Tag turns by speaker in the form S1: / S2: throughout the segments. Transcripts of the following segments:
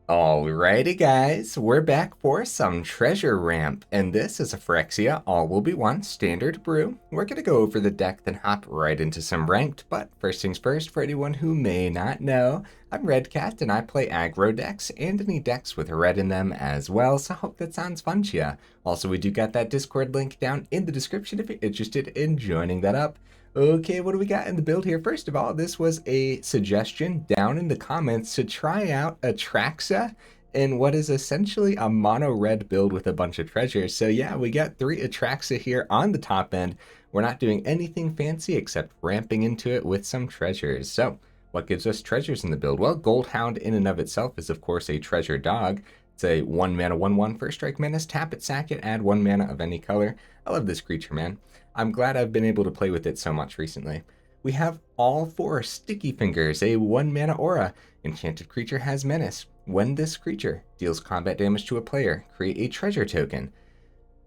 S1: Alrighty guys, we're back for some treasure ramp, and this is a Phyrexia, all will be one, standard brew. We're gonna go over the deck, then hop right into some ranked, but first things first, for anyone who may not know, I'm Redcat and I play aggro decks, and any decks with red in them as well, so I hope that sounds fun to ya. Also, we do got that Discord link down in the description if you're interested in joining that up. Okay, what do we got in the build here? First of all, this was a suggestion down in the comments to try out Atraxa in what is essentially a mono red build with a bunch of treasures. So yeah, we got 3 Atraxa here on the top end. We're not doing anything fancy except ramping into it with some treasures. So what gives us treasures in the build? Well, Goldhound in and of itself is of course a treasure dog. It's a 1 mana 1/1 first strike menace, tap it, sack it, add 1 mana of any color. I love this creature, man. I'm glad I've been able to play with it so much recently. We have all 4 Sticky Fingers, a 1 mana aura. Enchanted creature has menace. When this creature deals combat damage to a player, create a treasure token.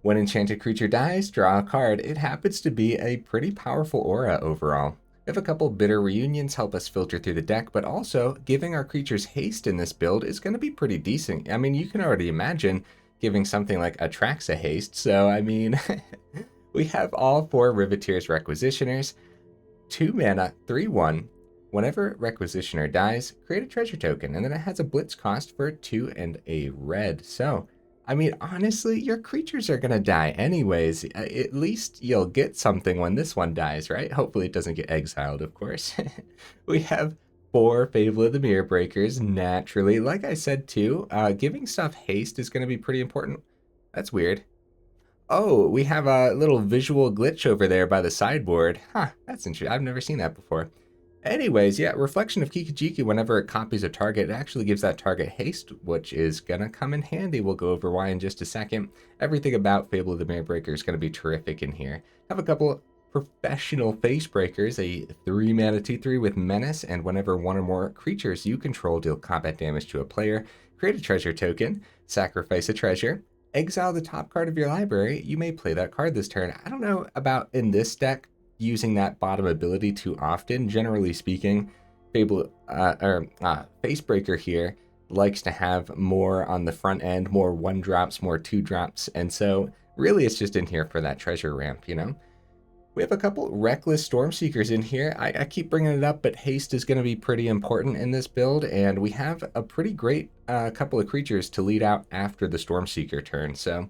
S1: When enchanted creature dies, draw a card. It happens to be a pretty powerful aura overall. We have a couple bitter reunions help us filter through the deck, but also giving our creatures haste in this build is going to be pretty decent. I mean, you can already imagine giving something like Atraxa haste, so I mean... We have all 4 Riveteers Requisitioners, 2 mana, 3/1. Whenever Requisitioner dies, create a treasure token, and then it has a blitz cost for 2 and a red. So, I mean, honestly, your creatures are gonna die anyways. At least you'll get something when this one dies, right? Hopefully it doesn't get exiled, of course. We have 4 Fable of the Mirror Breakers, naturally. Like I said too, giving stuff haste is gonna be pretty important. That's weird. Oh, we have a little visual glitch over there by the sideboard. Huh, that's interesting. I've never seen that before. Anyways, yeah, Reflection of Kikijiki, whenever it copies a target, it actually gives that target haste, which is gonna come in handy. We'll go over why in just a second. Everything about Fable of the Mirror Breaker is gonna be terrific in here. Have a couple professional face breakers, a 3 mana 2/3 with menace, and whenever 1 or more creatures you control deal combat damage to a player, create a treasure token, sacrifice a treasure, exile the top card of your library. You may play that card this turn. I don't know about in this deck using that bottom ability too often. Generally speaking, Fable Facebreaker here likes to have more on the front end, more 1-drops, more 2-drops, and so really it's just in here for that treasure ramp, you know? We have a couple Reckless Stormseekers in here. I keep bringing it up, but haste is going to be pretty important in this build, and we have a pretty great couple of creatures to lead out after the Stormseeker turn. So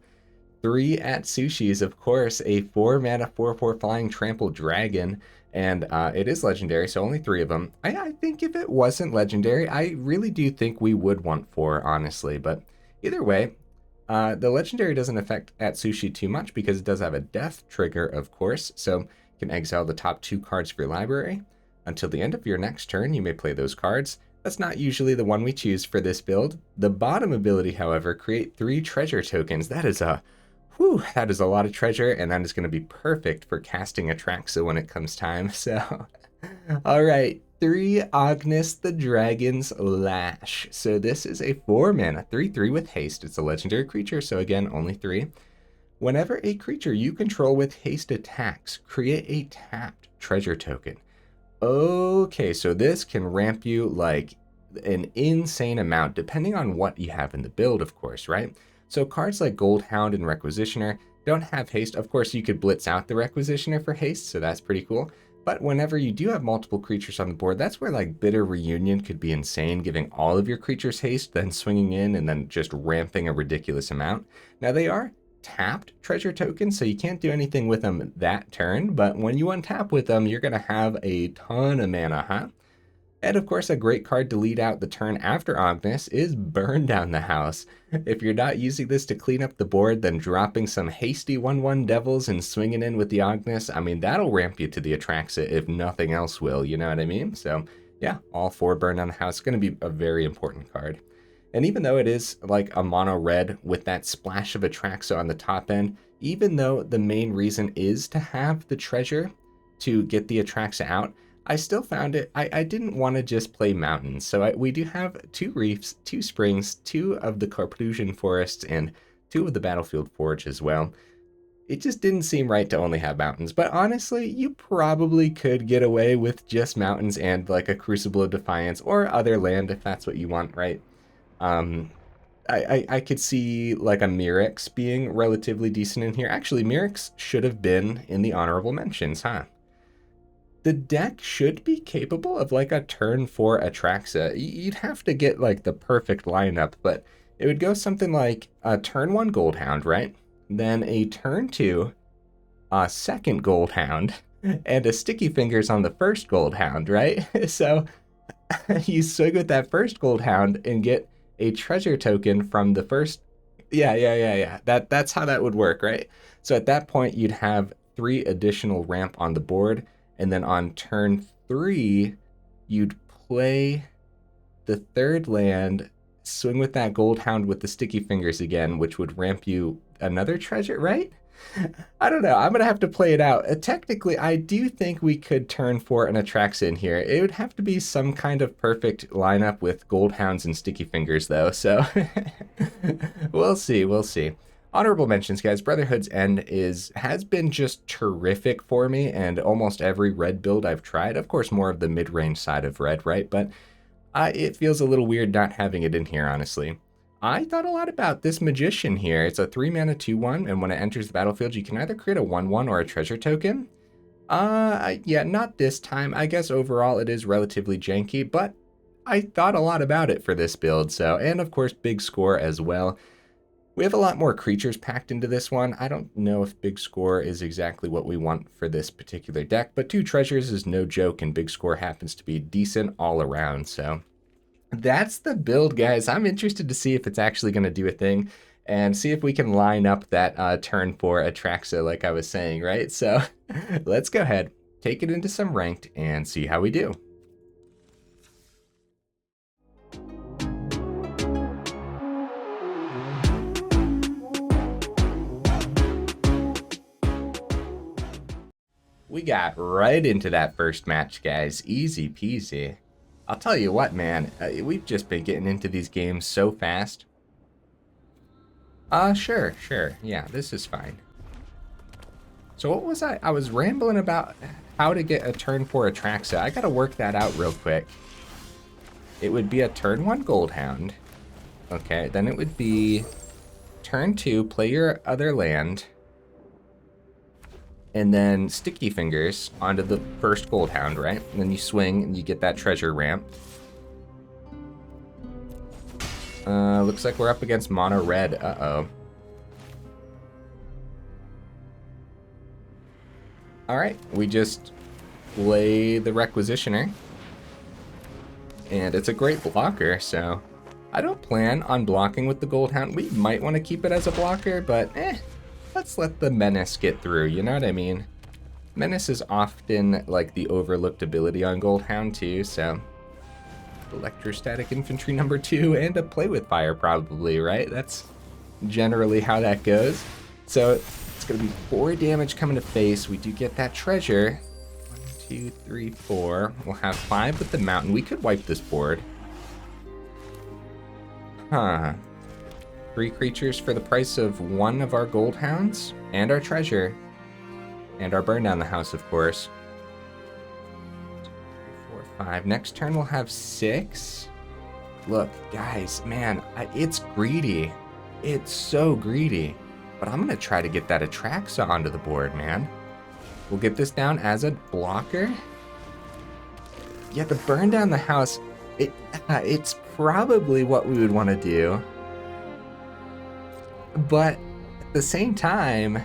S1: 3 Atsushis, of course, a 4 mana 4/4 flying trample dragon, and it is legendary, so only 3 of them. I think if it wasn't legendary, I really do think we would want 4, honestly, but either way, the legendary doesn't affect Atsushi too much because it does have a death trigger, of course, so you can exile the top 2 cards of your library. Until the end of your next turn, you may play those cards. That's not usually the one we choose for this build. The bottom ability, however, create 3 treasure tokens. That is a lot of treasure, and that is going to be perfect for casting Atraxa when it comes time. So, all right, 3 Ognis the Dragon's Lash. So this is a 4 mana 3/3 with haste. It's a legendary creature, so again, only 3. Whenever a creature you control with haste attacks, create a tapped treasure token. Okay, so this can ramp you like an insane amount, depending on what you have in the build, of course, right? So cards like Goldhound and Requisitioner don't have haste. Of course, you could blitz out the Requisitioner for haste, so that's pretty cool. But whenever you do have multiple creatures on the board, that's where like Bitter Reunion could be insane, giving all of your creatures haste, then swinging in and then just ramping a ridiculous amount. Now they are tapped treasure tokens, so you can't do anything with them that turn, but when you untap with them, you're gonna have a ton of mana, huh? And of course, a great card to lead out the turn after Ognis is Burn Down the House. If you're not using this to clean up the board, then dropping some hasty 1/1 devils and swinging in with the Ognis, I mean, that'll ramp you to the Atraxa if nothing else will, you know what I mean? So yeah, all 4 Burn Down the House is going to be a very important card. And even though it is like a mono red with that splash of Atraxa on the top end, even though the main reason is to have the treasure to get the Atraxa out, I still found it, I didn't want to just play mountains. So we do have 2 reefs, 2 springs, 2 of the Karplusan Forests, and 2 of the Battlefield Forge as well. It just didn't seem right to only have mountains, but honestly, you probably could get away with just mountains and like a Crucible of Defiance or other land if that's what you want, right? I could see like a Mirrex being relatively decent in here. Actually, Mirrex should have been in the honorable mentions, huh? The deck should be capable of like a turn 4 Atraxa. You'd have to get like the perfect lineup, but it would go something like a turn 1 Goldhound, right? Then a turn 2 second Goldhound, and a Sticky Fingers on the first Goldhound, right? So you swing with that first Goldhound and get a treasure token from the first. Yeah. That's how that would work, right? So at that point, you'd have 3 additional ramp on the board, and then on turn 3, you'd play the third land, swing with that Goldhound with the Sticky Fingers again, which would ramp you another treasure, right? I don't know. I'm going to have to play it out. Technically, I do think we could turn for an Atraxa in here. It would have to be some kind of perfect lineup with Goldhounds and Sticky Fingers, though. So we'll see. We'll see. Honorable mentions, guys. Brotherhood's End has been just terrific for me, and almost every red build I've tried. Of course, more of the mid-range side of red, right? But it feels a little weird not having it in here, honestly. I thought a lot about this Magician here. It's a 3-mana 2/1, and when it enters the battlefield, you can either create a 1/1 or a treasure token. Yeah, not this time. I guess overall it is relatively janky, but I thought a lot about it for this build, so, and of course, big score as well. We have a lot more creatures packed into this one. I don't know if big score is exactly what we want for this particular deck, but 2 treasures is no joke, and big score happens to be decent all around, so that's the build, guys. I'm interested to see if it's actually going to do a thing and see if we can line up that turn 4 Atraxa like I was saying, right? So let's go ahead, take it into some ranked, and see how we do. We got right into that first match, guys. Easy peasy. I'll tell you what, man. We've just been getting into these games so fast. Sure. Yeah, this is fine. So what was I was rambling about how to get a turn 4 Atraxa. I gotta work that out real quick. It would be a turn 1 Goldhound. Okay, then it would be turn 2, play your other land, and then Sticky Fingers onto the first Goldhound, right? And then you swing and you get that treasure ramp. Looks like we're up against mono red. Uh-oh. Alright, we just play the Requisitioner. And it's a great blocker, so I don't plan on blocking with the Goldhound. We might want to keep it as a blocker, but let's let the Menace get through, you know what I mean? Menace is often like the overlooked ability on Goldhound too, so Electrostatic Infantry number 2 and a Play with Fire probably, right? That's generally how that goes. So it's gonna be 4 damage coming to face. We do get that treasure. 1, 2, 3, 4. We'll have 5 with the mountain. We could wipe this board. Huh. 3 creatures for the price of 1 of our Goldhounds and our treasure. And our burn down the house, of course. 2, 3, 4, 5. Next turn we'll have 6. Look, guys, man, it's greedy. It's so greedy. But I'm going to try to get that Atraxa onto the board, man. We'll get this down as a blocker. Yeah, the burn down the house, it's probably what we would want to do. But at the same time,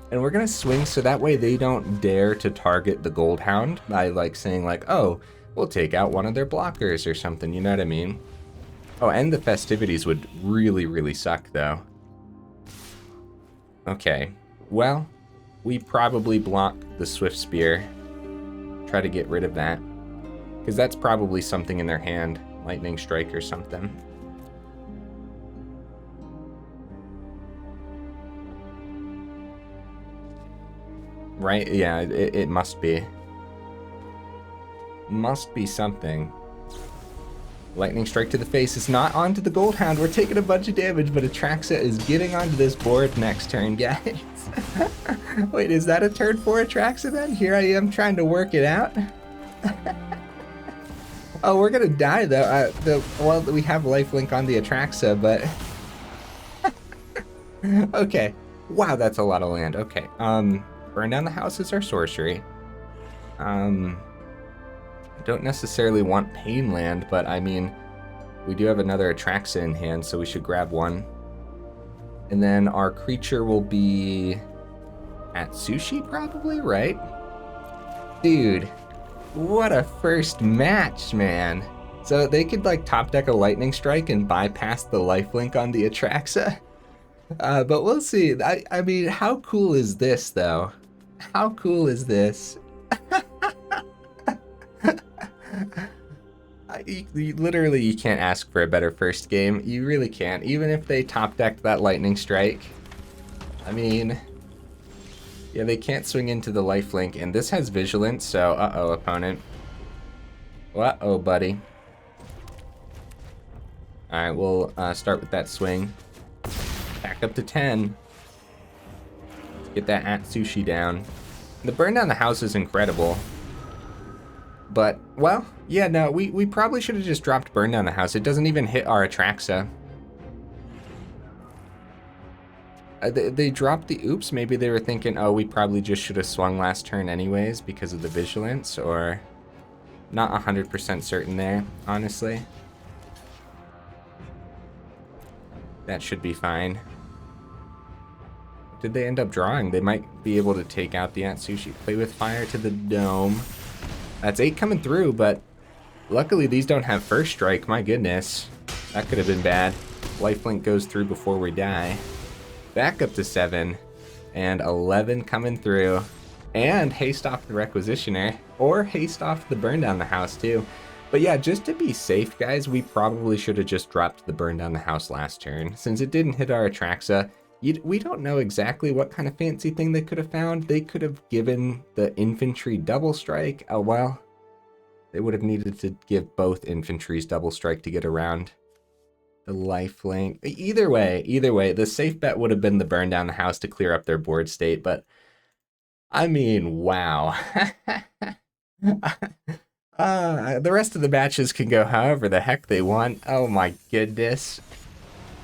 S1: and we're going to swing so that way they don't dare to target the Goldhound by like saying like, oh, we'll take out one of their blockers or something, you know what I mean? Oh, and the festivities would really, really suck though. Okay, well, we probably block the Swift Spear. Try to get rid of that. Because that's probably something in their hand. Lightning Strike or something. Right? Yeah, it must be. Must be something. Lightning Strike to the face is not onto the Goldhound. We're taking a bunch of damage, but Atraxa is getting onto this board next turn, guys. Wait, is that a turn 4 Atraxa then? Here I am trying to work it out. Oh, we're gonna die though. Well, we have lifelink on the Atraxa, but okay. Wow, that's a lot of land. Okay. Burn down the house is our sorcery. I don't necessarily want pain land, but I mean, we do have another Atraxa in hand, so we should grab one. And then our creature will be Atsushi, probably, right? Dude, what a first match, man. So they could like top deck a lightning strike and bypass the lifelink on the Atraxa. But we'll see. I mean, how cool is this though? How cool is this? Literally, you can't ask for a better first game. You really can't. Even if they top decked that lightning strike. I mean, yeah, they can't swing into the lifelink, and this has vigilance, so uh-oh, opponent. Uh-oh, buddy. Alright, we'll start with that swing. Back up to 10. Let's get that Atsushi down. The burn down the house is incredible. But, well, yeah, no, we probably should have just dropped burn down the house. It doesn't even hit our Atraxa. They dropped the oops. Maybe they were thinking, oh, we probably just should have swung last turn anyways because of the vigilance, or not 100% certain there, honestly. That should be fine. What did they end up drawing? They might be able to take out the Atsushi. Play with fire to the dome. That's 8 coming through, but luckily these don't have first strike. My goodness. That could have been bad. Lifelink goes through before we die. Back up to 7. And 11 coming through. And haste off the Requisitioner. Or haste off the burn down the house too. But yeah, just to be safe, guys, we probably should have just dropped the burn down the house last turn. Since it didn't hit our Atraxa, we don't know exactly what kind of fancy thing they could have found. They could have given the infantry double strike. Oh, well, they would have needed to give both infantries double strike to get around the lifelink. Either way, the safe bet would have been the burn down the house to clear up their board state. But, I mean, wow. The rest of the matches can go however the heck they want. Oh my goodness.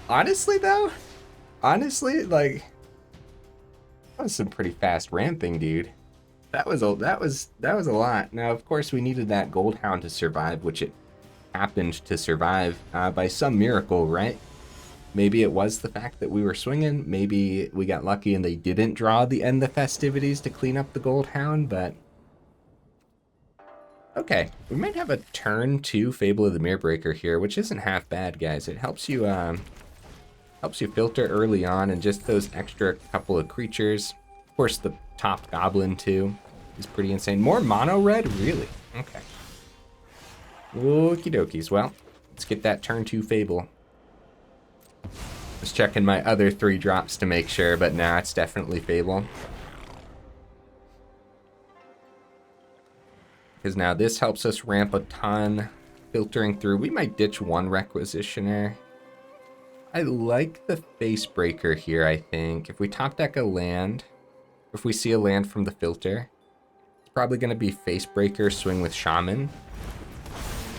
S1: Honestly, though, like, that was some pretty fast ramping, dude. That was a lot. Now, of course, we needed that Goldhound to survive, which it happened to survive by some miracle, right? Maybe it was the fact that we were swinging. Maybe we got lucky and they didn't draw the end the festivities to clean up the Goldhound, but okay, we might have a turn 2 Fable of the Mirror Breaker here, which isn't half bad, guys. It helps you filter early on, and just those extra couple of creatures. Of course, the top goblin too is pretty insane. More mono red, really? Okay. Okie dokies. Well, let's get that turn 2 Fable. Just checking my other 3 drops to make sure, but nah, it's definitely Fable. Because now this helps us ramp a ton, filtering through. We might ditch one Requisitioner. I like the Face Breaker here, I think. If we top deck a land, if we see a land from the filter, it's probably going to be Face Breaker, swing with Shaman.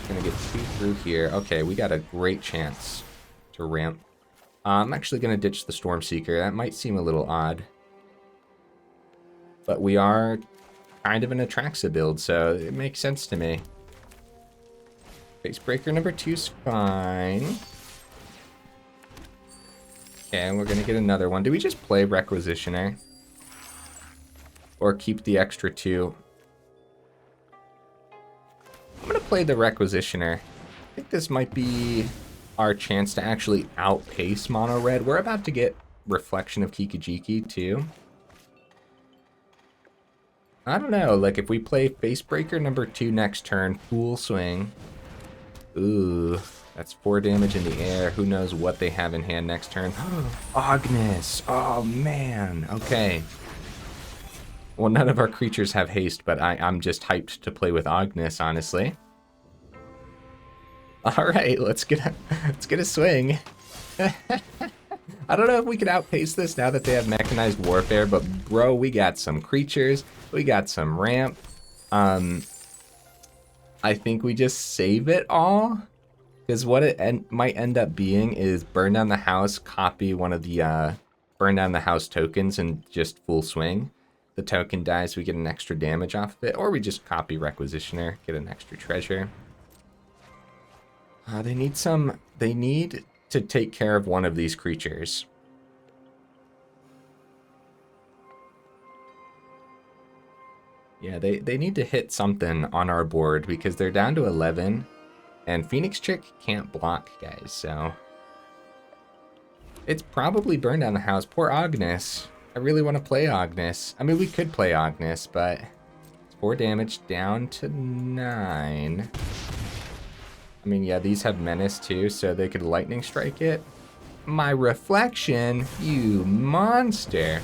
S1: Going to get 2 through here. Okay, we got a great chance to ramp. I'm actually going to ditch the Stormseeker. That might seem a little odd. But we are kind of an Atraxa build, so it makes sense to me. Face Breaker number 2's fine. Okay, we're gonna get another one. Do we just play Requisitioner? Or keep the extra 2? I'm gonna play the Requisitioner. I think this might be our chance to actually outpace Mono Red. We're about to get Reflection of Kikijiki too. I don't know, like if we play Face Breaker number 2 next turn, full swing. Ooh, that's 4 damage in the air. Who knows what they have in hand next turn. Ognis, oh man, okay. Well, none of our creatures have haste, but I'm just hyped to play with Ognis, honestly. All right, let's get a swing. I don't know if we can outpace this now that they have mechanized warfare, but bro, we got some creatures, we got some ramp. I think we just save it all. Because what it might end up being is burn down the house, copy one of the burn down the house tokens, and just full swing. The token dies, we get an extra damage off of it, or we just copy Requisitioner, get an extra treasure. They need to take care of one of these creatures. Yeah, they need to hit something on our board because they're down to 11. And Phoenix Chick can't block, guys, so... It's probably burned down the house. Poor Ognis. I really want to play Ognis. I mean, we could play Ognis, but... It's 4 damage down to 9. I mean, yeah, these have Menace too, so they could Lightning Strike it. My reflection, you monster.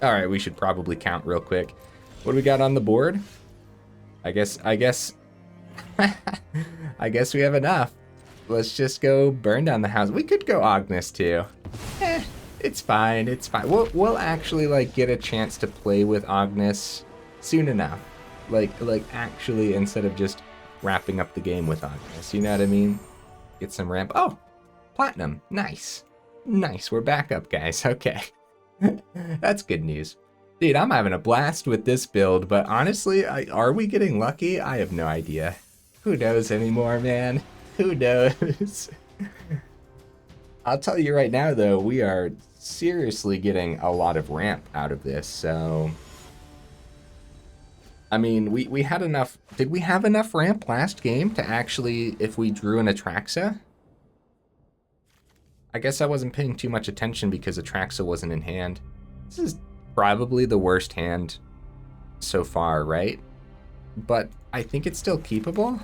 S1: Alright, we should probably count real quick. What do we got on the board? I guess I guess we have enough. Let's just go burn down the house. We could go Ognis too. It's fine, it's fine. We'll actually like get a chance to play with Ognis soon enough. Like actually, instead of just wrapping up the game with Ognis, you know what I mean? Get some ramp. Oh, platinum. Nice. Nice, we're back up, guys. Okay. That's good news. Dude, I'm having a blast with this build, but honestly, are we getting lucky? I have no idea. Who knows anymore, man? Who knows? I'll tell you right now, though, we are seriously getting a lot of ramp out of this, so... I mean, we had enough... Did we have enough ramp last game to actually, if we drew an Atraxa? I guess I wasn't paying too much attention because Atraxa wasn't in hand. This is probably the worst hand so far, right? But I think it's still keepable.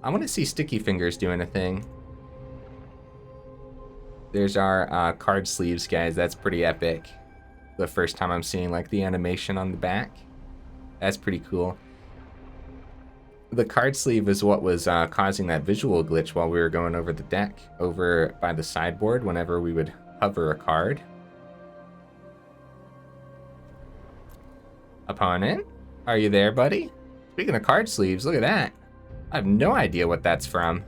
S1: I want to see Sticky Fingers doing a thing. There's our card sleeves, guys. That's pretty epic. The first time I'm seeing like the animation on the back. That's pretty cool. The card sleeve is what was causing that visual glitch while we were going over the deck, over by the sideboard whenever we would hover a card. Opponent, are you there, buddy? Speaking of card sleeves, look at that. I have no idea what that's from.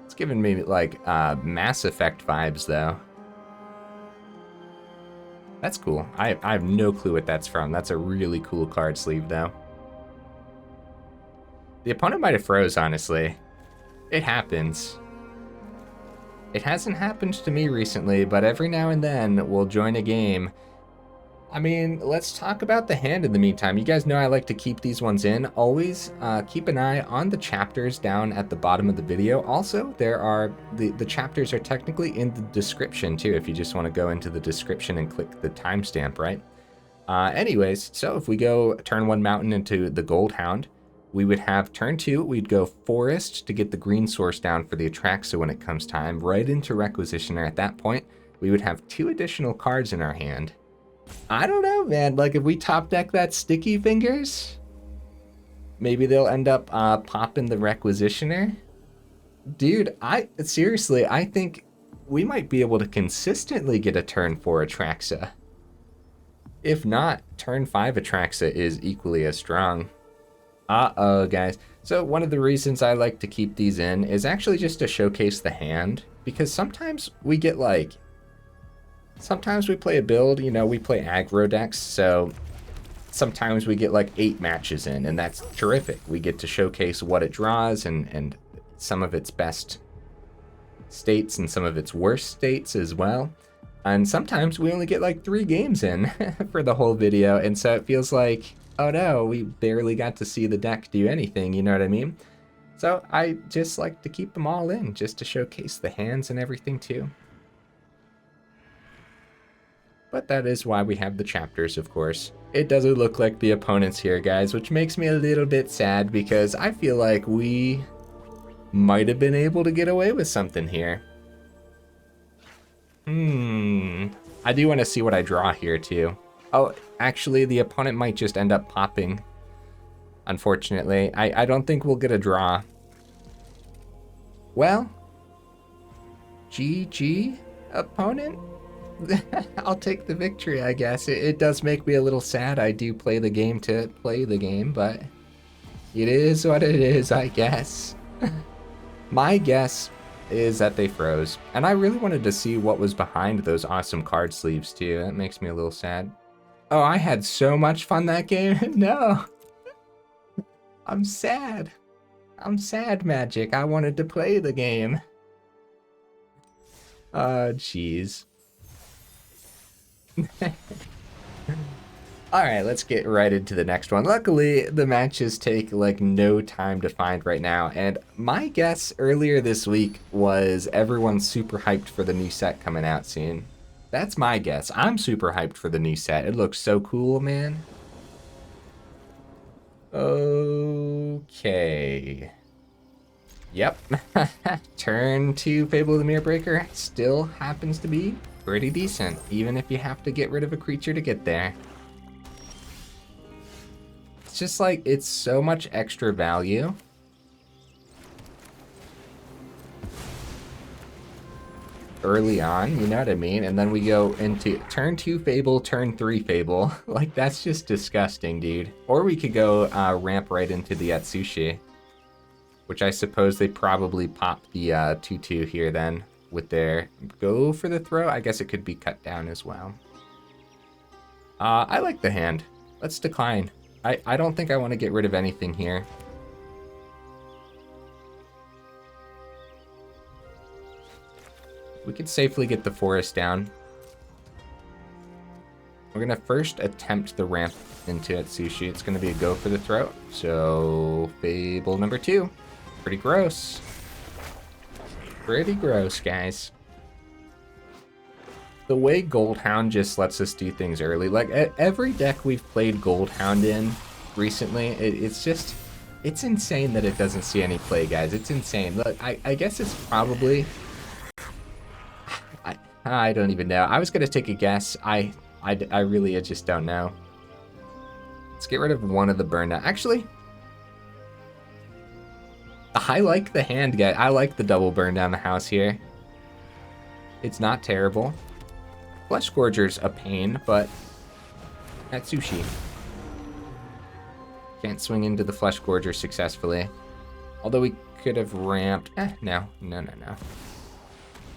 S1: It's giving me like Mass Effect vibes though. That's cool. I have no clue what that's from. That's a really cool card sleeve though. The opponent might have froze, honestly. It happens. It hasn't happened to me recently, but every now and then we'll join a game. I mean, let's talk about the hand in the meantime. You guys know I like to keep these ones in. Always keep an eye on the chapters down at the bottom of the video. Also, there are the chapters are technically in the description too, if you just want to go into the description and click the timestamp, right? Anyways, so if we go turn 1 mountain into the Goldhound, we would have turn 2, we'd go Forest to get the green source down for the Atraxa when it comes time, right into Requisitioner. At that point, we would have 2 additional cards in our hand. I don't know, man. Like, if we top deck that Sticky Fingers, maybe they'll end up popping the Requisitioner. Dude, seriously, I think we might be able to consistently get a turn 4 Atraxa. If not, turn 5 Atraxa is equally as strong. Uh-oh, guys. So one of the reasons I like to keep these in is actually just to showcase the hand, because sometimes we get like... Sometimes we play a build, you know, we play aggro decks, so sometimes we get like 8 matches in, and that's terrific. We get to showcase what it draws and some of its best states and some of its worst states as well. And sometimes we only get like 3 games in for the whole video, and so it feels like, oh no, we barely got to see the deck do anything, you know what I mean? So I just like to keep them all in, just to showcase the hands and everything too. But that is why we have the chapters, of course. It doesn't look like the opponent's here, guys, which makes me a little bit sad because I feel like we might have been able to get away with something here. I do want to see what I draw here, too. Oh, actually, the opponent might just end up popping. Unfortunately, I don't think we'll get a draw. Well, GG, opponent? I'll take the victory, I guess. It does make me a little sad. I do play the game to play the game, but it is what it is, I guess. My guess is that they froze, and I really wanted to see what was behind those awesome card sleeves too. That makes me a little sad. Oh, I had so much fun that game. No, I'm sad. I'm sad, Magic. I wanted to play the game. Oh, jeez. Alright, let's get right into the next one. Luckily, the matches take like no time to find right now, and my guess earlier this week was everyone's super hyped for the new set coming out soon. That's my guess. I'm super hyped for the new set. It looks so cool, man. Okay. Yep. Turn 2 Fable of the Mirrorbreaker still happens to be pretty decent, even if you have to get rid of a creature to get there. It's just like, it's so much extra value. Early on, you know what I mean? And then we go into turn 2 Fable, turn 3 Fable. Like, that's just disgusting, dude. Or we could go ramp right into the Atsushi, which I suppose they probably pop the 2/2 here then with their go for the throw. I guess it could be cut down as well. I like the hand. Let's decline. I don't think I want to get rid of anything here. We could safely get the forest down. We're going to first attempt the ramp into Atsushi. It's going to be a go for the throat. So, Fable number 2. Pretty gross. Pretty gross, guys. The way Goldhound just lets us do things early. Like, every deck we've played Goldhound in recently, it's just... It's insane that it doesn't see any play, guys. It's insane. Look, I guess it's probably... I don't even know. I was going to take a guess. I really just don't know. Let's get rid of one of the burn down. Actually, I like the hand, guy. I like the double burn down the house here. It's not terrible. Flesh Gorger's a pain, but Atsushi. Can't swing into the Flesh Gorger successfully. Although we could have ramped. No.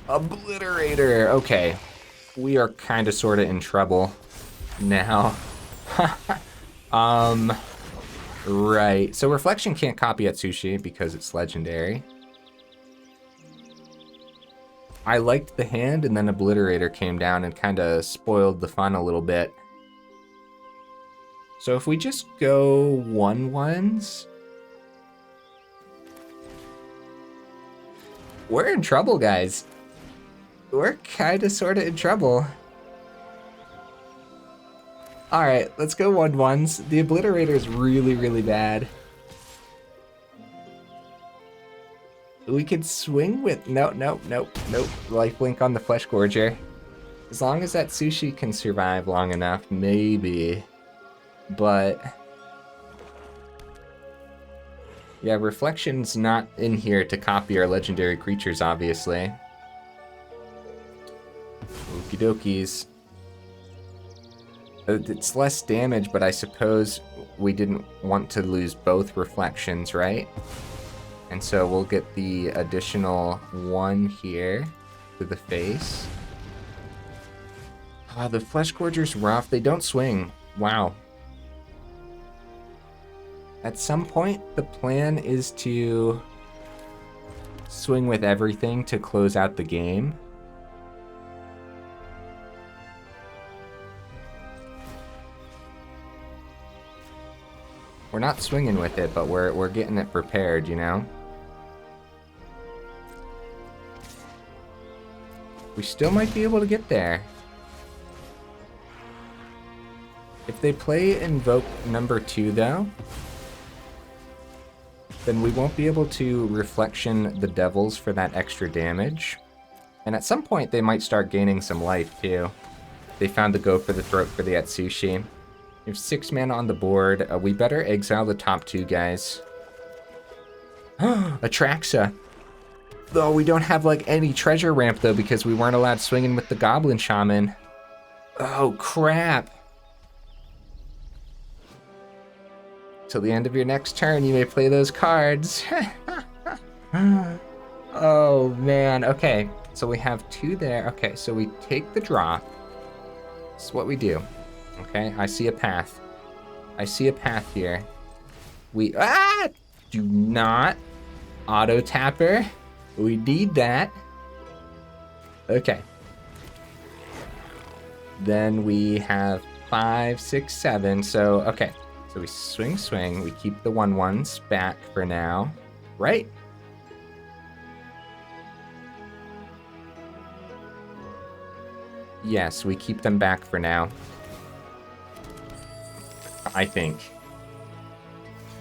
S1: Obliterator. Okay. We are kind of sort of in trouble now. Right. So Reflection can't copy Atsushi because it's legendary. I liked the hand, and then Obliterator came down and kind of spoiled the fun a little bit. So if we just go 1/1s, we're in trouble, guys. We're kind of sort of in trouble. Alright, let's go 1/1s. The Obliterator is really, really bad. We could swing with... Nope. Lifelink on the Flesh Gorger. As long as that Sushi can survive long enough, maybe. But... yeah, Reflection's not in here to copy our legendary creatures, obviously. Okie dokies. It's less damage, but I suppose we didn't want to lose both Reflections, right? And so we'll get the additional 1 here to the face. The Flesh Gorger's rough. They don't swing. Wow. At some point, the plan is to swing with everything to close out the game. We're not swinging with it, but we're getting it prepared, you know? We still might be able to get there. If they play Invoke number 2, though, then we won't be able to Reflection the Devils for that extra damage. And at some point, they might start gaining some life, too. They found the go for the throat for the Atsushi. We have 6 mana on the board. We better exile the top 2 guys. Atraxa. Though we don't have like any treasure ramp though because we weren't allowed swinging with the Goblin Shaman. Oh crap. Till the end of your next turn, you may play those cards. Oh man, okay. So we have 2 there. Okay, so we take the drop. That's what we do. Okay, I see a path. I see a path here. We, do not auto tapper. We need that. Okay. Then we have 5, 6, 7. So, okay. So we swing. We keep the 1/1s back for now. Right? Yes, we keep them back for now. I think.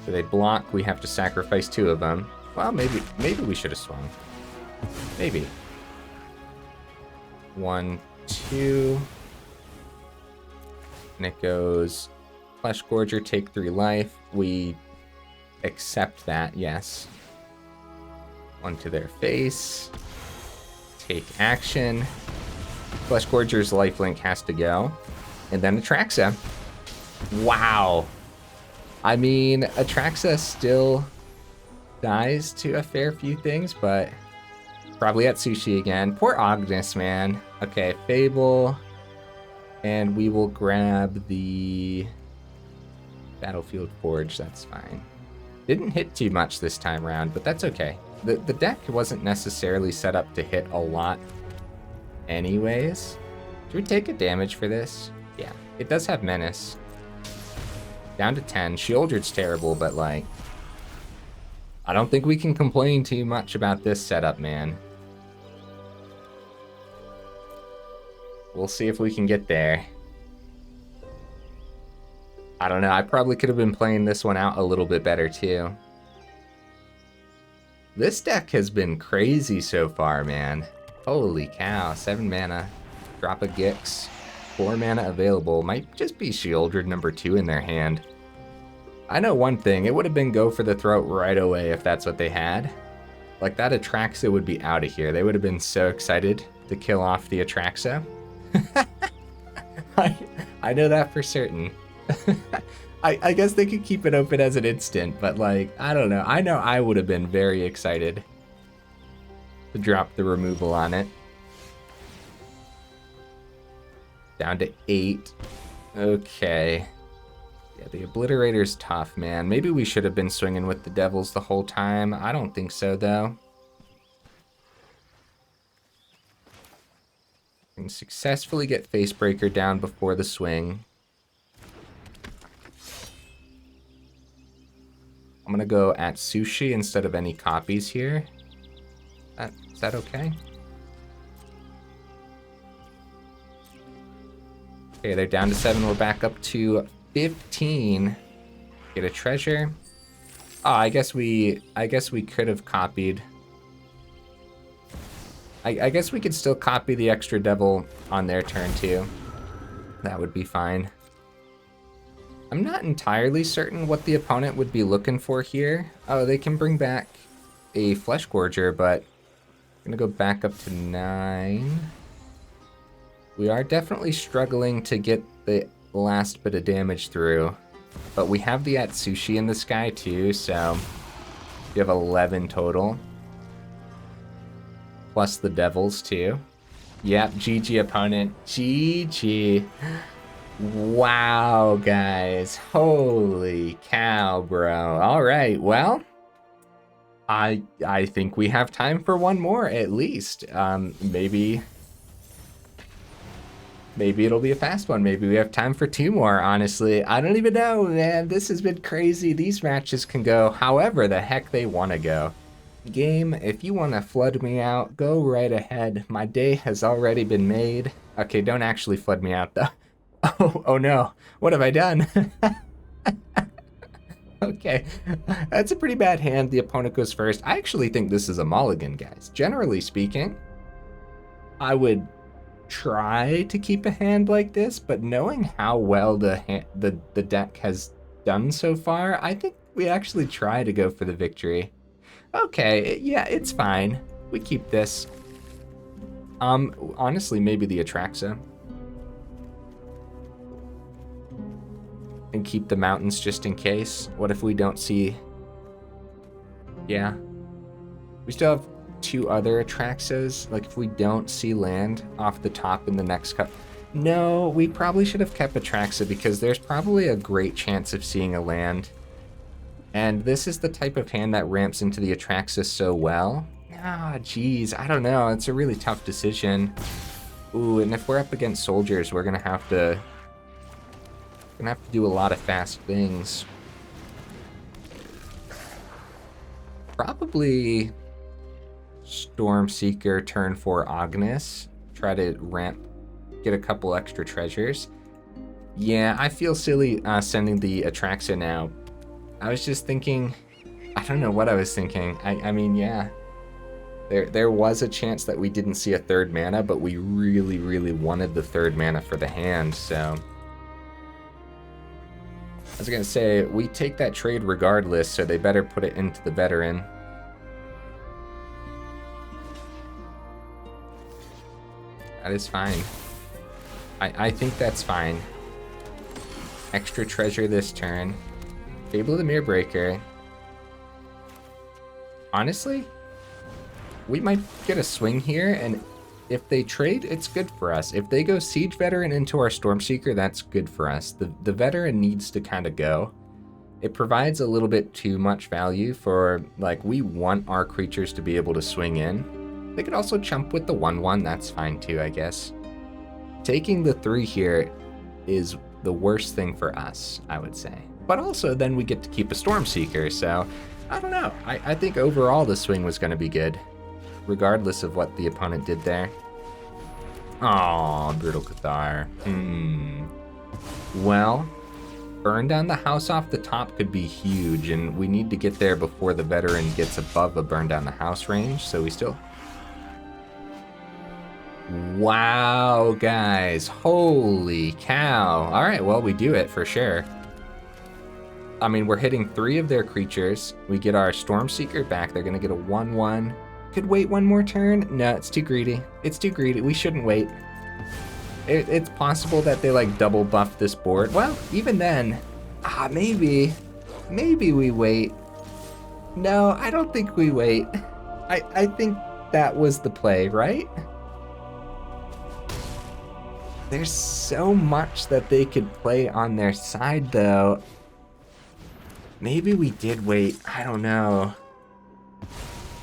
S1: So they block, we have to sacrifice 2 of them. Well, maybe we should have swung. Maybe. 1, 2. And it goes Flesh Gorger, take 3 life. We accept that, yes. 1 to their face. Take action. Flesh Gorger's lifelink has to go. And then Atraxa. Wow. I mean, Atraxa still dies to a fair few things, but probably Atsushi again. Poor Ognis, man. Okay, Fable. And we will grab the Battlefield Forge, that's fine. Didn't hit too much this time around, but that's okay. The deck wasn't necessarily set up to hit a lot anyways. Should we take a damage for this? Yeah, it does have Menace. Down to 10. Shieldred's terrible, but like, I don't think we can complain too much about this setup, man. We'll see if we can get there. I don't know, I probably could have been playing this one out a little bit better too. This deck has been crazy so far, man. Holy cow, 7 mana, drop a Gix, 4 mana available. Might just be Shieldred number 2 in their hand. I know one thing, it would have been go for the throat right away if that's what they had. Like that Atraxa would be out of here. They would have been so excited to kill off the Atraxa. I know that for certain. I guess they could keep it open as an instant, but like, I don't know. I know I would have been very excited to drop the removal on it. Down to 8. Okay. Yeah, the Obliterator's tough, man. Maybe we should have been swinging with the Devils the whole time. I don't think so, though. Can successfully get Facebreaker down before the swing. I'm gonna go Atsushi instead of any copies here. Is that okay? Okay, they're down to 7. We're back up to 15. Get a treasure. Oh, I guess we could have copied. I guess we could still copy the extra devil on their turn too. That would be fine. I'm not entirely certain what the opponent would be looking for here. Oh, they can bring back a Flesh Gorger, but I'm gonna go back up to 9. We are definitely struggling to get the last bit of damage through, but we have the Atsushi in the sky too, so we have 11 total. Plus the devils too. Yep, GG opponent. GG. Wow, guys. Holy cow, bro. All right, well, I think we have time for one more at least. Maybe it'll be a fast one. Maybe we have time for 2 more, honestly. I don't even know, man. This has been crazy. These matches can go however the heck they want to go. Game, if you want to flood me out, go right ahead. My day has already been made. Okay, don't actually flood me out, though. Oh no, what have I done? Okay, that's a pretty bad hand. The opponent goes first. I actually think this is a mulligan, guys. Generally speaking, I would try to keep a hand like this, but knowing how well the deck has done so far, I think we actually try to go for the victory. Okay, yeah, it's fine. We keep this. Honestly, maybe the Atraxa. And keep the mountains just in case. What if we don't see... Yeah. We still have 2 other Atraxas. Like, if we don't see land off the top in the next cup... No, we probably should have kept Atraxa because there's probably a great chance of seeing a land. And this is the type of hand that ramps into the Atraxa so well. Ah, geez, I don't know. It's a really tough decision. Ooh, and if we're up against soldiers, we're gonna have to do a lot of fast things. Probably Stormseeker turn 4 Ognis. Try to get a couple extra treasures. Yeah, I feel silly sending the Atraxa now. I was just thinking, I don't know what I was thinking. I mean, yeah. There was a chance that we didn't see a 3rd mana, but we really, really wanted the 3rd mana for the hand, so... I was gonna say, we take that trade regardless, so they better put it into the veteran. That is fine. I think that's fine. Extra treasure this turn. Fable of the Mirrorbreaker. Honestly, we might get a swing here, and if they trade, it's good for us. If they go Siege Veteran into our Stormseeker, that's good for us. The Veteran needs to kind of go. It provides a little bit too much value for, like, we want our creatures to be able to swing in. They could also chump with the 1/1, that's fine too, I guess. Taking the 3 here is the worst thing for us, I would say. But also, then we get to keep a Stormseeker, so I don't know. I think overall the swing was going to be good, regardless of what the opponent did there. Aw, Brutal Cathar. Well, burn down the house off the top could be huge, and we need to get there before the veteran gets above a burn down the house range, so we still... Wow, guys. Holy cow. All right, well, we do it for sure. I mean, we're hitting 3 of their creatures. We get our Stormseeker back. They're going to get a 1/1. Could wait one more turn? No, it's too greedy. It's too greedy. We shouldn't wait. It's possible that they, like, double buff this board. Well, even then, maybe we wait. No, I don't think we wait. I think that was the play, right? There's so much that they could play on their side, though. Maybe we did wait. I don't know.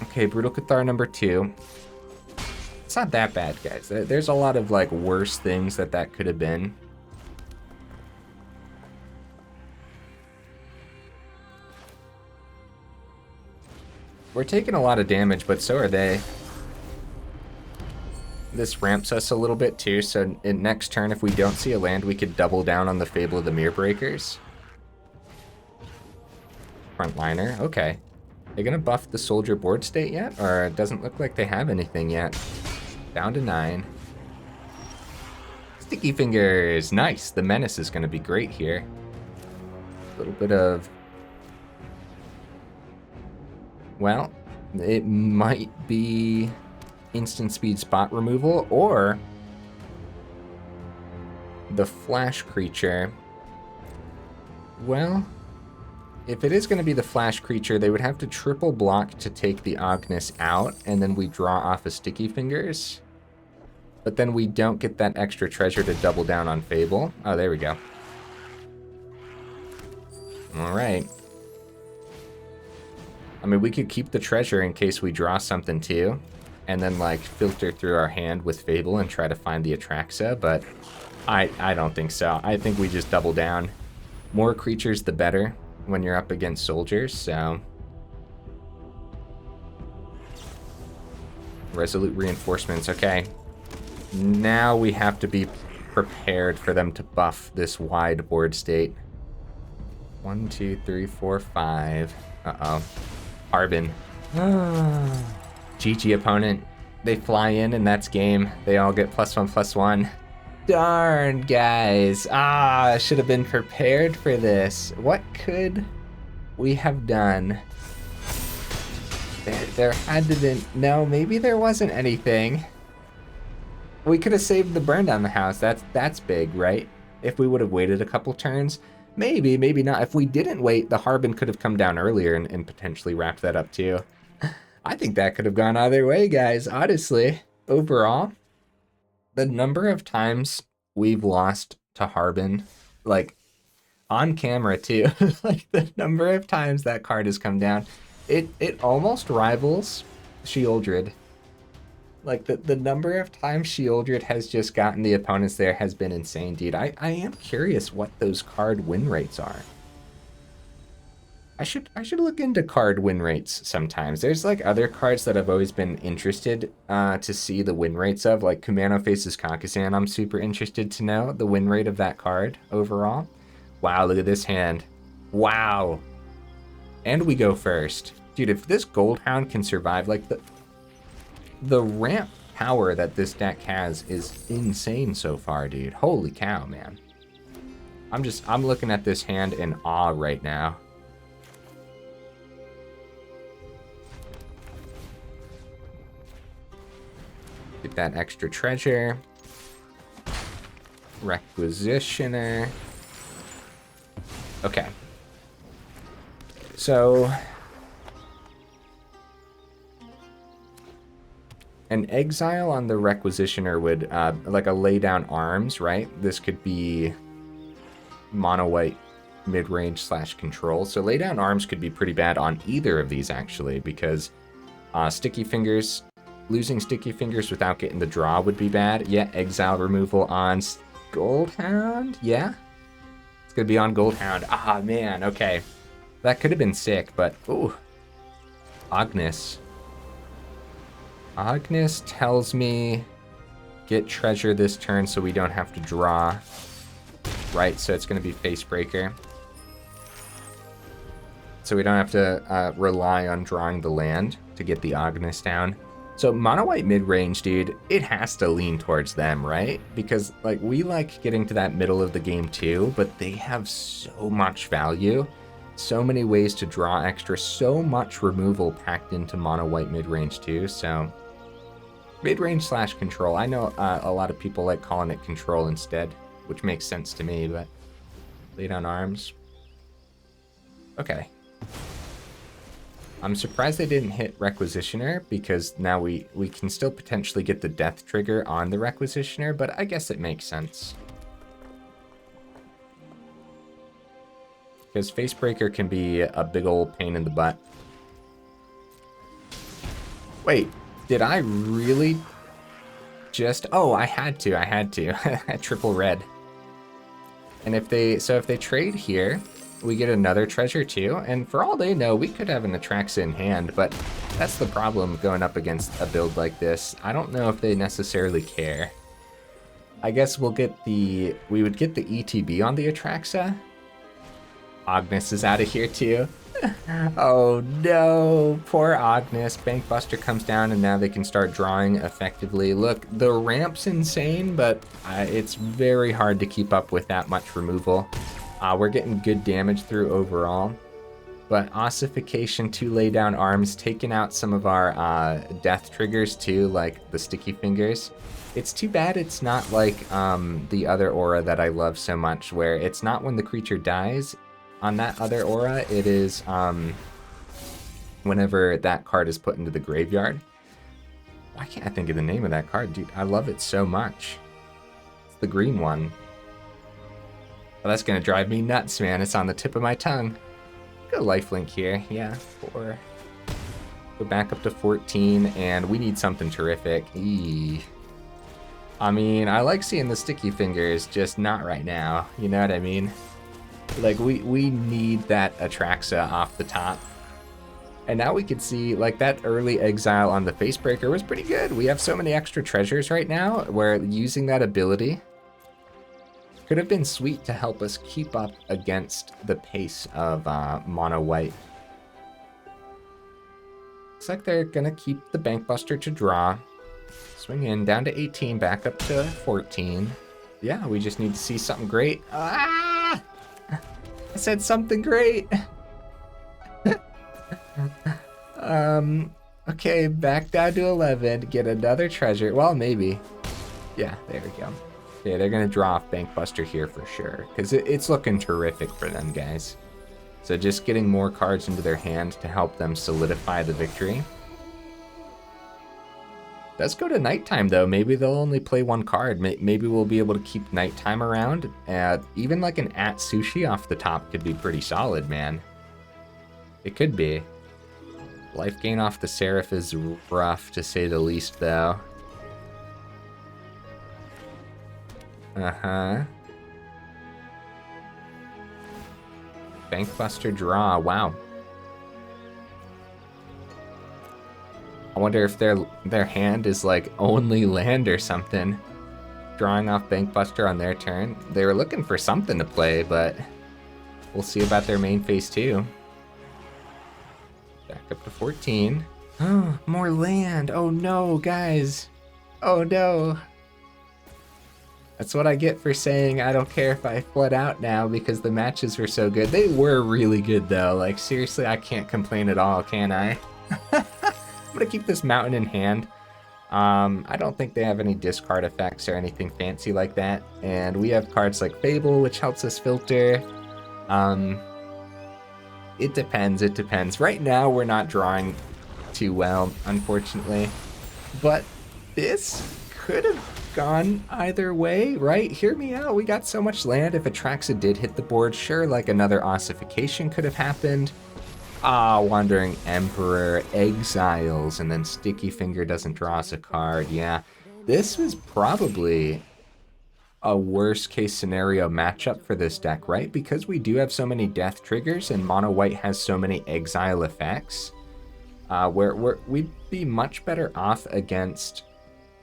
S1: Okay, Brutal Cathar number 2. It's not that bad, guys. There's a lot of, like, worse things that could have been. We're taking a lot of damage, but so are they. This ramps us a little bit too, so in next turn, if we don't see a land, we could double down on the Fable of the Mirrorbreakers. Frontliner, okay. They gonna buff the soldier board state yet? Or it doesn't look like they have anything yet. Down to 9. Sticky Fingers, nice. The Menace is gonna be great here. A little bit of... Well, it might be instant speed spot removal, or the flash creature. Well, if it is going to be the flash creature, they would have to triple block to take the Ognis out, and then we draw off a Sticky Fingers. But then we don't get that extra treasure to double down on Fable. Oh, there we go. All right. I mean, we could keep the treasure in case we draw something too, and then, like, filter through our hand with Fable and try to find the Atraxa, but I don't think so. I think we just double down. More creatures, the better when you're up against soldiers, so... Resolute Reinforcements, okay. Now we have to be prepared for them to buff this wide board state. 1, 2, 3, 4, 5. Uh-oh. Harbin. GG opponent. They fly in and that's game. They all get +1/+1. Darn, guys. I should have been prepared for this. What could we have done? There had to been, no, maybe there wasn't anything. We could have saved the burn down the house. That's big, right? If we would have waited a couple turns, maybe, maybe not. If we didn't wait, the Harbin could have come down earlier and potentially wrapped that up too. I think that could have gone either way, guys, honestly. Overall, the number of times we've lost to Harbin, like, on camera too, like the number of times that card has come down, it almost rivals Shieldred. Like, the number of times Shieldred has just gotten the opponents there has been insane, dude. I am curious what those card win rates are. I should look into card win rates sometimes. There's like other cards that I've always been interested to see the win rates of, like Kumano faces Kakusan. I'm super interested to know the win rate of that card overall. Wow, look at this hand. Wow. And we go first. Dude, if this Goldhound can survive, like the ramp power that this deck has is insane so far, dude. Holy cow, man. I'm looking at this hand in awe right now. Get that extra treasure. Requisitioner. Okay. So an exile on the Requisitioner would, like a lay down arms, right? This could be mono white mid-range / control. So lay down arms could be pretty bad on either of these actually, because sticky fingers, losing sticky fingers without getting the draw would be bad. Yeah, exile removal on Goldhound. Yeah, it's gonna be on Goldhound. Ah man, okay, that could have been sick, but ooh, Ognis. Ognis tells me get treasure this turn so we don't have to draw. Right, so it's going to be Facebreaker. So we don't have to rely on drawing the land to get the Ognis down. So mono white mid-range, dude, it has to lean towards them, right? Because like we like getting to that middle of the game too, but they have so much value. So many ways to draw extra, so much removal packed into mono white mid-range too, so mid-range / control. I know a lot of people like calling it control instead, which makes sense to me, but lay down arms. Okay. I'm surprised they didn't hit Requisitioner, because now we can still potentially get the death trigger on the Requisitioner, but I guess it makes sense. Because Facebreaker can be a big old pain in the butt. Wait, did I really just... Oh, I had to. I triple red. And if they trade here, we get another treasure too, and for all they know, we could have an Atraxa in hand, but that's the problem going up against a build like this. I don't know if they necessarily care. I guess we would get the ETB on the Atraxa. Ognis is out of here too. Oh no, poor Ognis. Bankbuster comes down and now they can start drawing effectively. Look, the ramp's insane, but it's very hard to keep up with that much removal. We're getting good damage through overall, but ossification to lay down arms, taking out some of our death triggers too, like the sticky fingers. It's too bad it's not like the other aura that I love so much, where it's not when the creature dies. On that other aura, it is whenever that card is put into the graveyard. Why can't I think of the name of that card, dude? I love it so much. It's the green one. Oh, that's gonna drive me nuts, man. It's on the tip of my tongue. Go lifelink here. Yeah, 4. Go back up to 14, and we need something terrific. Eee. I mean, I like seeing the sticky fingers, just not right now. You know what I mean? Like, we need that Atraxa off the top. And now we can see, like, that early exile on the Facebreaker was pretty good. We have so many extra treasures right now, where using that ability could have been sweet to help us keep up against the pace of mono white. Looks like they're gonna keep the Bankbuster to draw. Swing in, down to 18, back up to 14. Yeah, we just need to see something great. Ah! I said something great. All Okay, back down to 11. Get another treasure. Well, maybe. Yeah, there we go. Okay, they're gonna draw off Bankbuster here for sure, because it's looking terrific for them, guys. So just getting more cards into their hand to help them solidify the victory. Let's go to nighttime, though. Maybe they'll only play one card. Maybe we'll be able to keep nighttime around. Even like an Atsushi off the top could be pretty solid, man. It could be. Life gain off the Seraph is rough, to say the least, though. Uh-huh. Bankbuster draw, wow. I wonder if their hand is like only land or something. Drawing off Bankbuster on their turn. They were looking for something to play, but we'll see about their main phase too. Back up to 14. Oh, more land. Oh no, guys. Oh no. That's what I get for saying I don't care if I flood out now because the matches were so good. They were really good though. Like seriously, I can't complain at all, can I? I'm gonna keep this mountain in hand. I don't think they have any discard effects or anything fancy like that. And we have cards like Fable, which helps us filter. It depends. Right now, we're not drawing too well, unfortunately. But this could have gone either way, right? Hear me out. We got so much land. If Atraxa did hit the board, sure, like another ossification could have happened. Wandering Emperor, exiles, and then Sticky Finger doesn't draw us a card. Yeah, this was probably a worst case scenario matchup for this deck, right? Because we do have so many death triggers and mono white has so many exile effects, where we'd be much better off against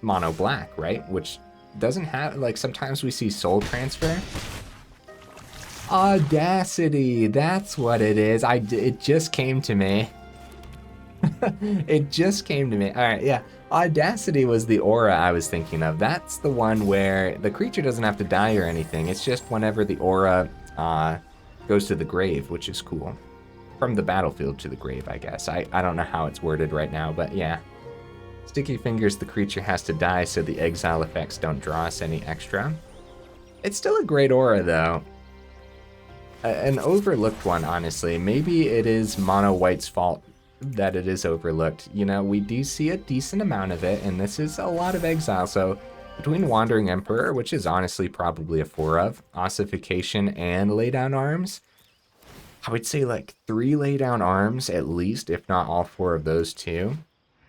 S1: mono black, right? Which doesn't have, like, sometimes we see soul transfer. Audacity, that's what it is. It just came to me. It just came to me. All right, yeah. Audacity was the aura I was thinking of. That's the one where the creature doesn't have to die or anything. It's just whenever the aura goes to the grave, which is cool. From the battlefield to the grave, I guess. I don't know how it's worded right now, but yeah. Sticky Fingers, the creature has to die so the exile effects don't draw us any extra. It's still a great aura, though. An overlooked one, honestly. Maybe it is mono white's fault that it is overlooked. You know, we do see a decent amount of it, and this is a lot of exile. So between Wandering Emperor, which is honestly probably a 4 of, Ossification, and Laydown Arms, I would say like 3 Laydown Arms at least, if not all 4 of those too.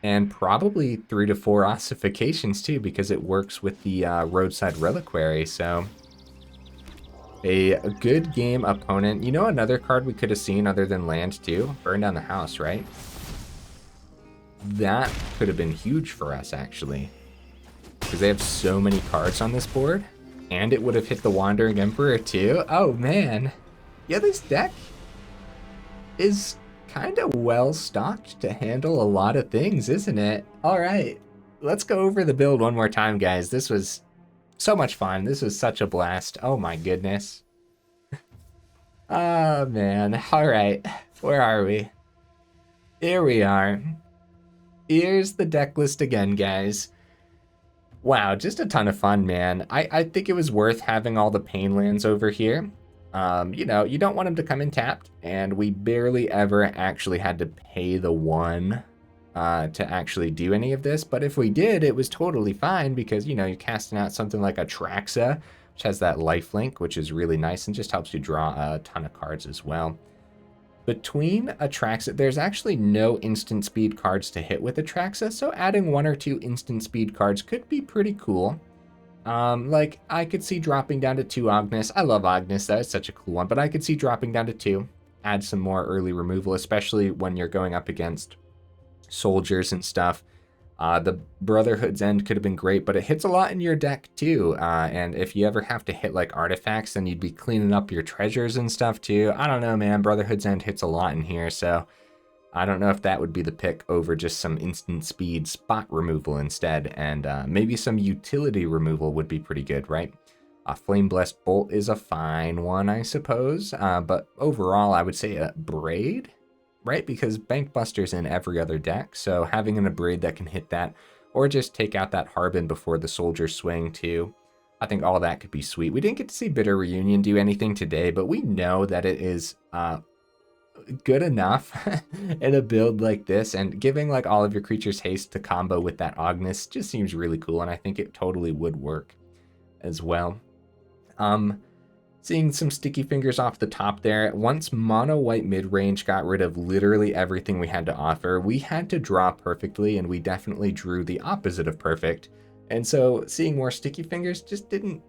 S1: And probably 3 to 4 Ossifications too, because it works with the Roadside Reliquary, so... A good game opponent. You know another card we could have seen other than land too? Burn Down the House, right? That could have been huge for us, actually. Because they have so many cards on this board. And it would have hit the Wandering Emperor too. Oh, man. Yeah, this deck is kind of well stocked to handle a lot of things, isn't it? All right. Let's go over the build one more time, guys. This was... so much fun. This was such a blast. Oh my goodness. Oh man. Alright. Where are we? Here we are. Here's the deck list again, guys. Wow, just a ton of fun, man. I think it was worth having all the pain lands over here. You know, you don't want them to come in tapped, and we barely ever actually had to pay the 1 to actually do any of this, but if we did, it was totally fine because, you know, you're casting out something like Atraxa, which has that lifelink, which is really nice and just helps you draw a ton of cards as well. Between Atraxa, there's actually no instant speed cards to hit with Atraxa, so adding 1 or 2 instant speed cards could be pretty cool. Like, I could see dropping down to 2 Ognis. I love Ognis, that is such a cool one, but I could see dropping down to 2. Add some more early removal, especially when you're going up against soldiers and stuff. The Brotherhood's End could have been great, but it hits a lot in your deck too. And if you ever have to hit like artifacts, then you'd be cleaning up your treasures and stuff too. I don't know, man. Brotherhood's End hits a lot in here, so I don't know if that would be the pick over just some instant speed spot removal instead. And maybe some utility removal would be pretty good, right? Flame Blessed Bolt is a fine one, I suppose. But overall, I would say a Braid right? Because Bankbuster's in every other deck, so having an Abrade that can hit that, or just take out that Harbin before the soldiers swing too, I think all that could be sweet. We didn't get to see Bitter Reunion do anything today, but we know that it is good enough in a build like this, and giving like all of your creatures haste to combo with that Ognis just seems really cool, and I think it totally would work as well. Seeing some sticky fingers off the top there. Once mono white mid-range got rid of literally everything we had to offer, we had to draw perfectly, and we definitely drew the opposite of perfect. And so seeing more sticky fingers just didn't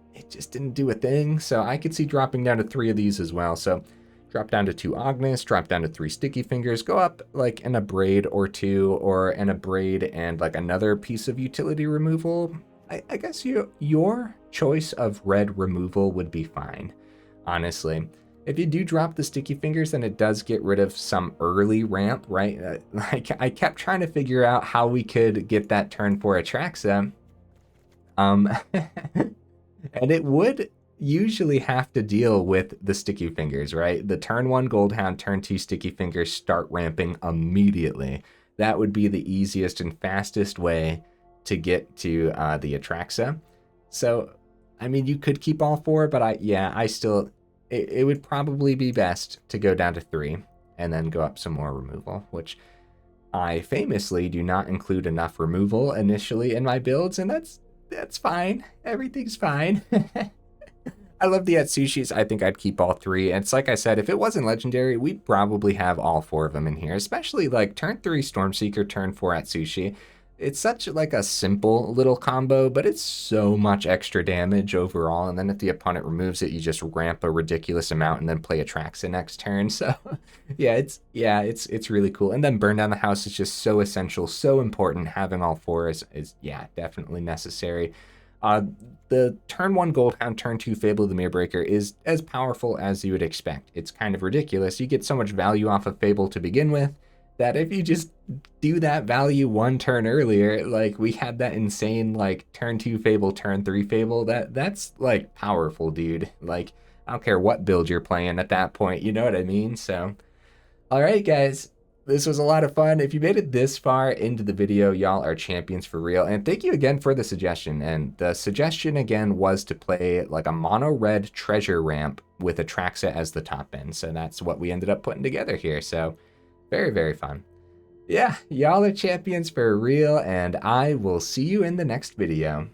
S1: do a thing. So I could see dropping down to 3 of these as well. So drop down to 2 Ognis, drop down to 3 sticky fingers, go up like an Abrade or 2, or an Abrade and like another piece of utility removal. I guess your choice of red removal would be fine, honestly. If you do drop the sticky fingers, then it does get rid of some early ramp, right? Like I kept trying to figure out how we could get that turn 4 Atraxa. And it would usually have to deal with the sticky fingers, right? The turn 1 Goldhound, turn 2 sticky fingers start ramping immediately. That would be the easiest and fastest way to get to the Atraxa. So, I mean, you could keep all 4, but it would probably be best to go down to 3 and then go up some more removal, which I famously do not include enough removal initially in my builds, and that's fine. Everything's fine. I love the Atsushis. I think I'd keep all 3. And it's like I said, if it wasn't legendary, we'd probably have all 4 of them in here, especially like turn 3 Stormseeker, turn 4 Atsushi. It's such like a simple little combo, but it's so much extra damage overall. And then if the opponent removes it, you just ramp a ridiculous amount and then play Atraxa next turn. So it's really cool. And then burn down the house is just so essential, so important. Having all 4 is definitely necessary. The turn 1 Goldhound, turn 2 Fable of the Mirrorbreaker is as powerful as you would expect. It's kind of ridiculous. You get so much value off of Fable to begin with, that if you just do that value 1 turn earlier, like we had that insane like turn 2 Fable, turn 3 Fable, that's like powerful, dude. Like I don't care what build you're playing at that point, you know what I mean? So, all right, guys, this was a lot of fun. If you made it this far into the video, y'all are champions for real. And thank you again for the suggestion. And the suggestion again was to play like a mono red treasure ramp with Atraxa as the top end. So that's what we ended up putting together here. So very, very fun. Yeah, y'all are champions for real, and I will see you in the next video.